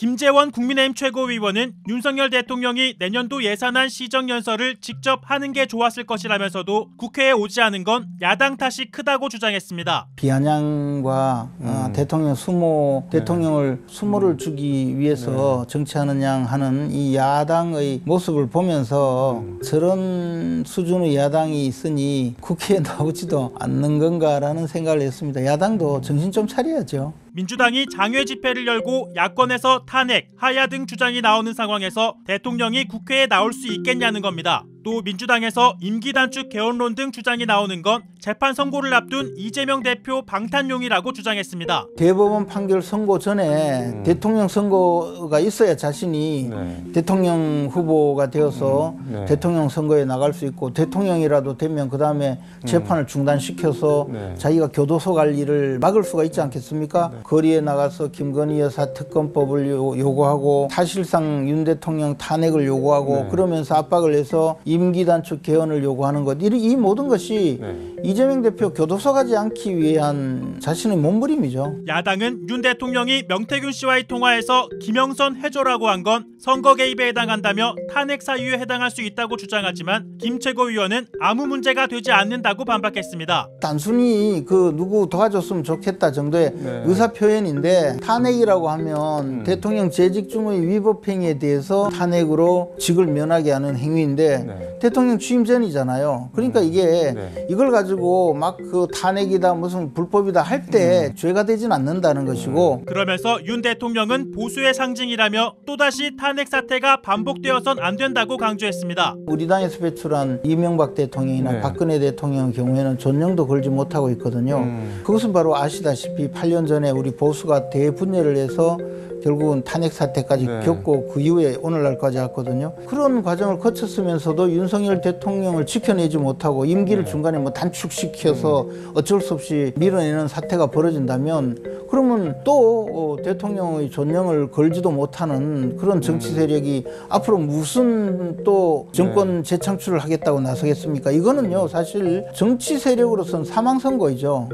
김재원 국민의힘 최고위원은 윤석열 대통령이 내년도 예산안 시정연설을 직접 하는 게 좋았을 것이라면서도 국회에 오지 않은 건 야당 탓이 크다고 주장했습니다. 비아냥과 대통령 수모, 대통령을 수모를 주기 위해서 정치하느냐 하는 이 야당의 모습을 보면서 저런 수준의 야당이 있으니 국회에 나오지도 않는 건가라는 생각을 했습니다. 야당도 정신 좀 차려야죠. 민주당이 장외 집회를 열고 야권에서 탄핵, 하야 등 주장이 나오는 상황에서 대통령이 국회에 나올 수 있겠냐는 겁니다. 또 민주당에서 임기 단축 개헌론 등 주장이 나오는 건 재판 선고를 앞둔 이재명 대표 방탄용이라고 주장했습니다. 대법원 판결 선고 전에 대통령 선거가 있어야 자신이 대통령 후보가 되어서 대통령 선거에 나갈 수 있고, 대통령이라도 되면 그 다음에 재판을 중단시켜서 자기가 교도소 갈 일을 막을 수가 있지 않겠습니까? 거리에 나가서 김건희 여사 특검법을 요구하고 사실상 윤 대통령 탄핵을 요구하고 그러면서 압박을 해서 임기 단축 개헌을 요구하는 것, 이 모든 것이 이재명 대표 교도소 가지 않기 위한 자신의 몸부림이죠. 야당은 윤 대통령이 명태균 씨와의 통화에서 김영선 해줘라고 한 건 선거 개입에 해당한다며 탄핵 사유에 해당할 수 있다고 주장하지만 김 최고위원은 아무 문제가 되지 않는다고 반박했습니다. 단순히 누구 도와줬으면 좋겠다 정도의 의사표현인데, 탄핵이라고 하면 대통령 재직 중의 위법 행위에 대해서 탄핵으로 직을 면하게 하는 행위인데 대통령 취임 전이잖아요. 그러니까 이게 이걸 가지고 막 탄핵이다 무슨 불법이다 할 때 죄가 되진 않는다는 것이고, 그러면서 윤 대통령은 보수의 상징이라며 또다시 탄핵 사태가 반복되어선 안 된다고 강조했습니다. 우리 당에서 배출한 이명박 대통령이나 박근혜 대통령의 경우에는 존령도 걸지 못하고 있거든요. 그것은 바로 아시다시피 8년 전에 우리 보수가 대분열을 해서 결국은 탄핵 사태까지 겪고 그 이후에 오늘날까지 왔거든요. 그런 과정을 거쳤으면서도 윤석열 대통령을 지켜내지 못하고 임기를 중간에 단축시켜서 어쩔 수 없이 밀어내는 사태가 벌어진다면, 그러면 또 대통령의 존령을 걸지도 못하는 그런 정치 세력이 앞으로 무슨 또 정권 재창출을 하겠다고 나서겠습니까? 이거는요 사실 정치 세력으로서는 사망선거이죠.